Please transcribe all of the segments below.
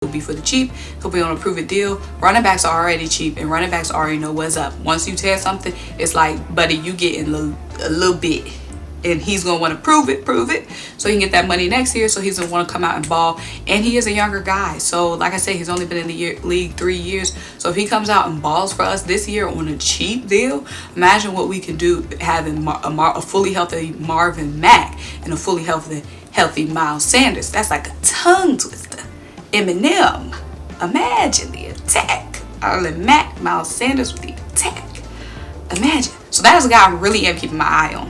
He'll be for the cheap. He'll be on a prove-it deal. Running backs are already cheap, and running backs already know what's up. Once you tell something, it's like, buddy, you getting a little bit. And he's going to want to prove it, so he can get that money next year. So he's going to want to come out and ball. And he is a younger guy. So like I said, he's only been in the league 3 years. So if he comes out and balls for us this year on a cheap deal, imagine what we can do having a fully healthy Marlon Mack and a fully healthy Miles Sanders. That's like a tongue twister. Eminem. Imagine the attack. Marlon Mack, Miles Sanders with the attack. Imagine. So that is a guy I really am keeping my eye on.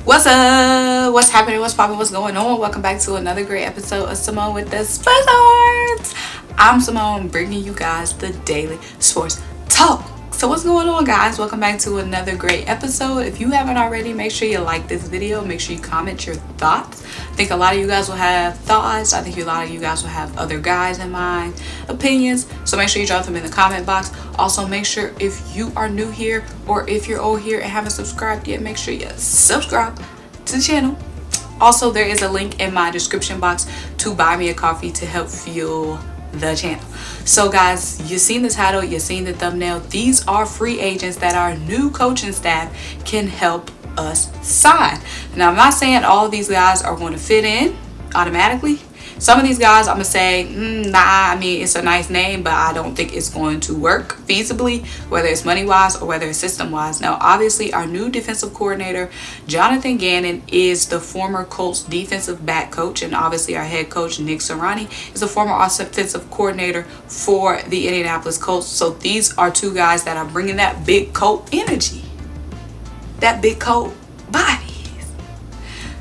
What's up? What's happening? What's popping? What's going on? Welcome back to another great episode of Symone with the Sports Arts. I'm Symone, bringing you guys the daily sports talk. So what's going on, guys? Welcome back to another great episode. If you haven't already, make sure you like this video. Make sure you comment your thoughts. I think a lot of you guys will have thoughts. I think a lot of you guys will have other guys in mind, opinions. So make sure you drop them in the comment box. Also, make sure if you are new here or if you're old here and haven't subscribed yet, make sure you subscribe to the channel. Also, there is a link in my description box to buy me a coffee to help fuel the channel. So guys, you've seen the title, you've seen the thumbnail. These are free agents that our new coaching staff can help us sign. Now, I'm not saying all of these guys are going to fit in automatically. Some of these guys I'm gonna say nah, I mean, it's a nice name, but I don't think it's going to work feasibly, whether it's money wise or whether it's system wise. Now, obviously, our new defensive coordinator, Jonathan Gannon, is the former Colts defensive back coach, and obviously our head coach, Nick Sirianni, is the former offensive coordinator for the Indianapolis Colts. So these are two guys that are bringing that big Colt energy, that big Colt body.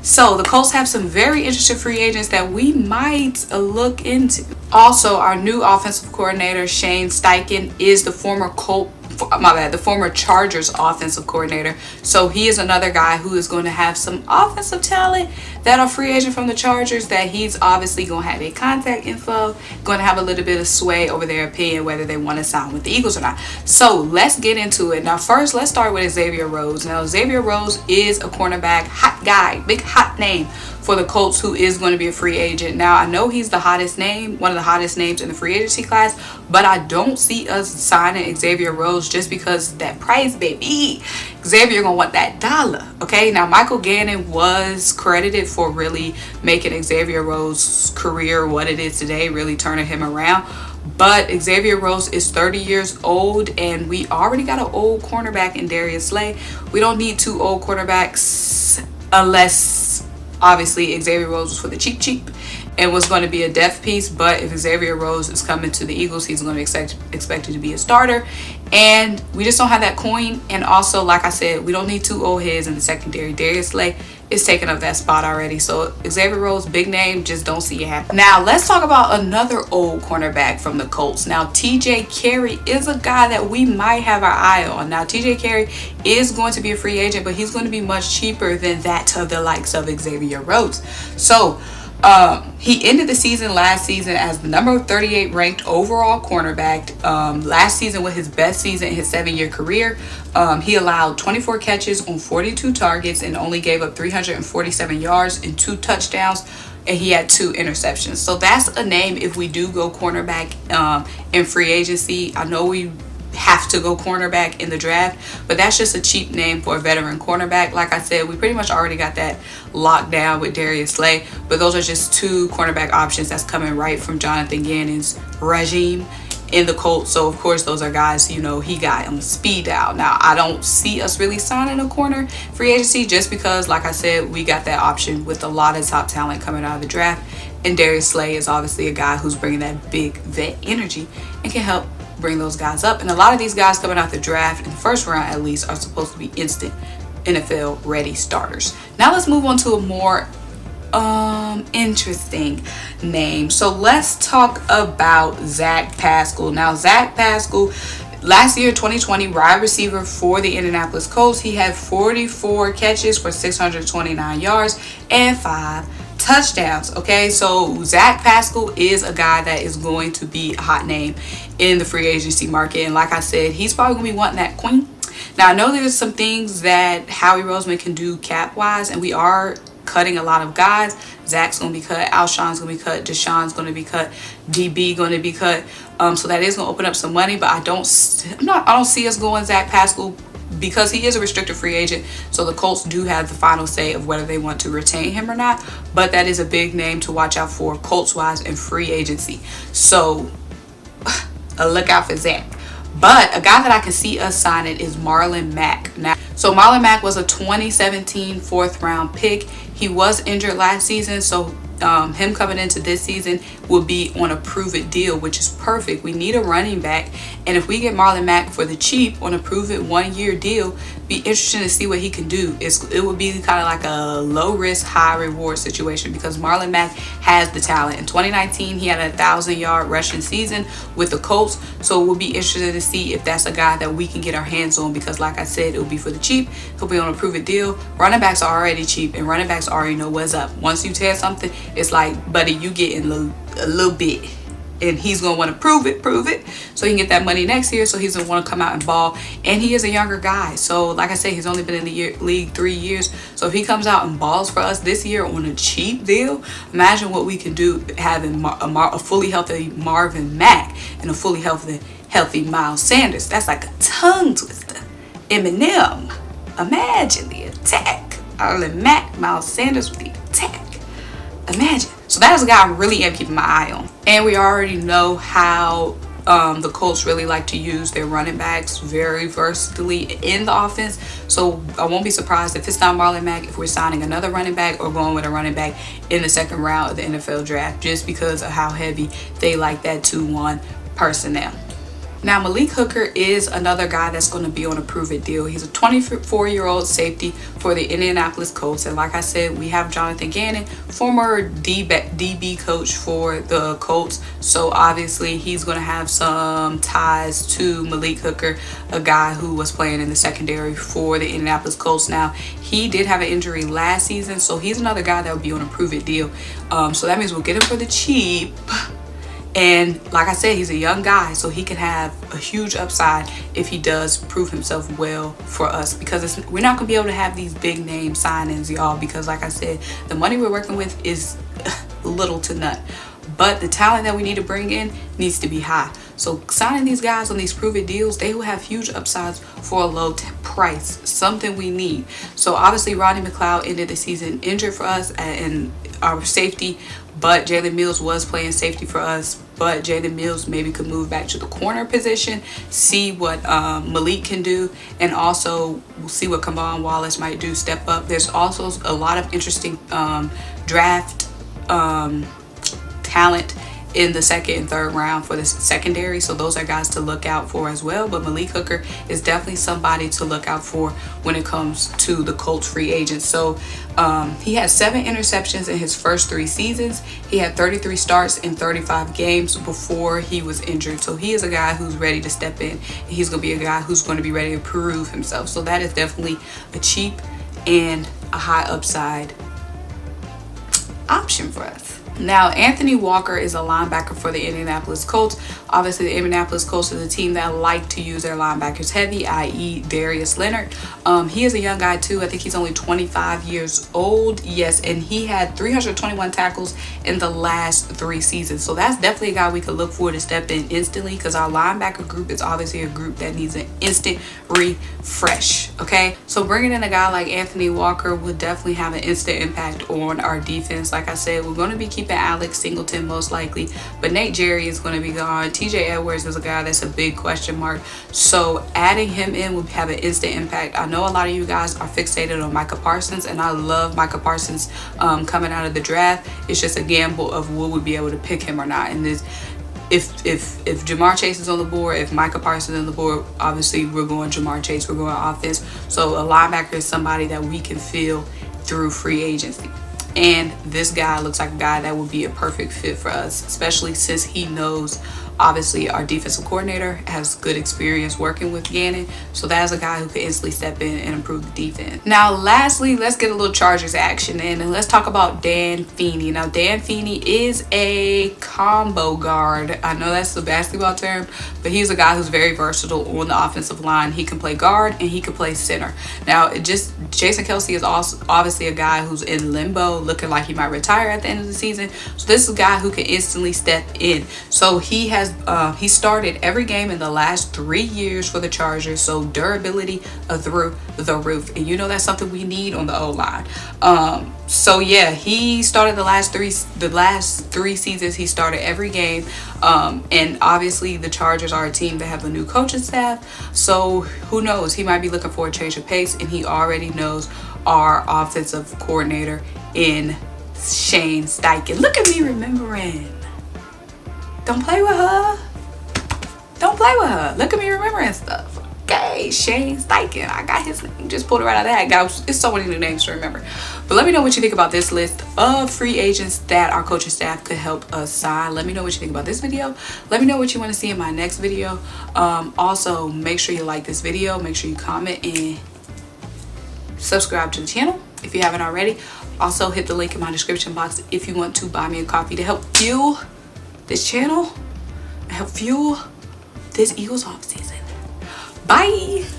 So the Colts have some very interesting free agents that we might look into. Also, our new offensive coordinator, Shane Steichen, is the former the former Chargers offensive coordinator. So he is another guy who is going to have some offensive talent that are free agent from the Chargers, that he's obviously going to have a contact info, going to have a little bit of sway over their opinion whether they want to sign with the Eagles or not. So let's get into it. Now, first, let's start with XAVIER RHODES. Now, XAVIER RHODES is a cornerback, hot guy, big hot name for the Colts, who is going to be a free agent. Now, I know he's the hottest name, one of the hottest names in the free agency class, but I don't see us signing XAVIER RHODES just because that price, baby. Xavier gonna want that dollar. Okay, now Michael Gannon was credited for really making XAVIER RHODES' career what it is today, really turning him around. But XAVIER RHODES is 30 years old, and we already got an old cornerback in Darius Slay. We don't need two old cornerbacks unless obviously XAVIER RHODES was for the cheap and was going to be a depth piece. But if XAVIER RHODES is coming to the Eagles, he's going to be expected to be a starter, and we just don't have that coin. And also, like I said, we don't need two old heads in the secondary. Darius Slay is taking up that spot already. So XAVIER RHODES, big name, just don't see it happen. Now let's talk about another old cornerback from the Colts. Now, TJ Carrie is a guy that we might have our eye on. Now, TJ Carrie is going to be a free agent, but he's going to be much cheaper than that of the likes of XAVIER RHODES. So he ended the season last season as the number 38 ranked overall cornerback. Last season was his best season in his 7-year career. He allowed 24 catches on 42 targets and only gave up 347 yards and 2 touchdowns, and he had 2 interceptions. So that's a name if we do go cornerback in free agency. I know we have to go cornerback in the draft, but that's just a cheap name for a veteran cornerback. Like I said, we pretty much already got that locked down with Darius Slay, but those are just 2 cornerback options that's coming right from Jonathan Gannon's regime in the Colts. So of course those are guys, you know, he got on the speed dial. Now, I don't see us really signing a corner free agency just because, like I said, we got that option with a lot of top talent coming out of the draft, and Darius Slay is obviously a guy who's bringing that big vet energy and can help bring those guys up. And a lot of these guys coming out the draft in the first round at least are supposed to be instant NFL ready starters. Now let's move on to a more interesting name. So let's talk about Zach Pascal. Now, Zach Pascal, last year, 2020, wide receiver for the Indianapolis Colts. He had 44 catches for 629 yards and 5 touchdowns. Okay, so Zach Pascal is a guy that is going to be a hot name in the free agency market, and like I said, he's probably gonna be wanting that queen. Now I know there's some things that Howie Roseman can do cap wise, and we are cutting a lot of guys. Zach's gonna be cut, Alshon's gonna be cut, Deshaun's gonna be cut, DB gonna be cut. So that is gonna open up some money, but I don't see us going Zach Pascal because he is a restricted free agent. So the Colts do have the final say of whether they want to retain him or not. But that is a big name to watch out for Colts wise in free agency. So a look out for Zach. But a guy that I can see us signing is Marlon Mack. Now, so Marlon Mack was a 2017 4th round pick. He was injured last season, so him coming into this season will be on a prove it deal, which is perfect. We need a running back, and if we get Marlon Mack for the cheap on a prove it 1-year deal, be interesting to see what he can do. It would be kind of like a low risk, high reward situation because Marlon Mack has the talent. In 2019, he had a 1,000-yard rushing season with the Colts, so we'll be interested to see if that's a guy that we can get our hands on because, like I said, it will be for the cheap. He'll be on a prove it deal. Running backs are already cheap, and running backs already know what's up. Once you tell something, it's like, buddy, you getting a little bit, and he's gonna want to prove it so he can get that money next year. So he's gonna want to come out and ball, and he is a younger guy, so like I said, he's only been in the league 3 years. So if he comes out and balls for us this year on a cheap deal, imagine what we can do having a fully healthy Marvin Mack and a fully healthy Miles Sanders. That's like a tongue twister. Eminem, imagine the attack. Marlon Mack, Miles Sanders with the attack. Imagine. So that is a guy I really am keeping my eye on. And we already know how the Colts really like to use their running backs very versatilely in the offense. So I won't be surprised if it's not Marlon Mack, if we're signing another running back or going with a running back in the 2nd round of the NFL draft, just because of how heavy they like that 2-1 personnel. Now, Malik Hooker is another guy that's going to be on a prove-it deal. He's a 24-year-old safety for the Indianapolis Colts. And like I said, we have Jonathan Gannon, former DB coach for the Colts. So obviously, he's going to have some ties to Malik Hooker, a guy who was playing in the secondary for the Indianapolis Colts. Now, he did have an injury last season, so he's another guy that will be on a prove-it deal. So that means we'll get him for the cheap. And like I said, he's a young guy, so he can have a huge upside if he does prove himself well for us, because we're not going to be able to have these big name signings, y'all, because like I said, the money we're working with is little to none. But the talent that we need to bring in needs to be high. So signing these guys on these prove-it deals, they will have huge upsides for a low price, something we need. So obviously, Rodney McLeod ended the season injured for us and our safety, but Jalen Mills was playing safety for us. But Jalen Mills maybe could move back to the corner position, see what Malik can do, and also we'll see what Kamon Wallace might do, step up. There's also a lot of interesting draft talent in the 2nd and 3rd round for the secondary, so those are guys to look out for as well. But Malik Hooker is definitely somebody to look out for when it comes to the Colts free agents. So he had 7 interceptions in his first 3 seasons. He had 33 starts in 35 games before he was injured. So he is a guy who's ready to step in, and he's going to be a guy who's going to be ready to prove himself. So that is definitely a cheap and a high upside option for us. Now, Anthony Walker is a linebacker for the Indianapolis Colts. Obviously, the Indianapolis Colts is a team that like to use their linebackers heavy, i.e. Darius Leonard. He is a young guy too. I think he's only 25 years old. Yes, and he had 321 tackles in the last 3 seasons. So that's definitely a guy we could look for to step in instantly, because our linebacker group is obviously a group that needs an instant refresh. Okay, so bringing in a guy like Anthony Walker would definitely have an instant impact on our defense. Like I said, we're going to be keeping Alex Singleton most likely, but Nate Jerry is going to be gone. TJ Edwards is a guy that's a big question mark, so adding him in will have an instant impact. I know a lot of you guys are fixated on Micah Parsons, and I love Micah Parsons coming out of the draft. It's just a gamble of will we be able to pick him or not. And this, if Jamar Chase is on the board, if Micah Parsons is on the board, obviously we're going Jamar Chase, we're going offense. So a linebacker is somebody that we can fill through free agency. And this guy looks like a guy that would be a perfect fit for us, especially since he knows Obviously, our defensive coordinator has good experience working with Gannon, so that's a guy who could instantly step in and improve the defense. Now, lastly, let's get a little Chargers action in, and let's talk about Dan Feeney. Now, Dan Feeney is a combo guard. I know that's the basketball term, but he's a guy who's very versatile on the offensive line. He can play guard and he can play center. Now, Jason Kelce is also obviously a guy who's in limbo, looking like he might retire at the end of the season. So this is a guy who can instantly step in. So he has he started every game in the last 3 years for the Chargers. So durability through the roof, and you know that's something we need on the O-line. So yeah, he started the last three seasons. He started every game, and obviously the Chargers are a team that have a new coaching staff. So who knows? He might be looking for a change of pace, and he already knows our offensive coordinator in Shane Steichen. Look at me remembering. Don't play with her. Don't play with her. Look at me remembering stuff. Okay, Shane Steichen. I got his name. Just pulled it right out of that. Guys, it's so many new names to remember. But let me know what you think about this list of free agents that our coaching staff could help us sign. Let me know what you think about this video. Let me know what you want to see in my next video. Also, make sure you like this video. Make sure you comment and subscribe to the channel if you haven't already. Also, hit the link in my description box if you want to buy me a coffee to help fuel this channel and help fuel this Eagles off season. Bye.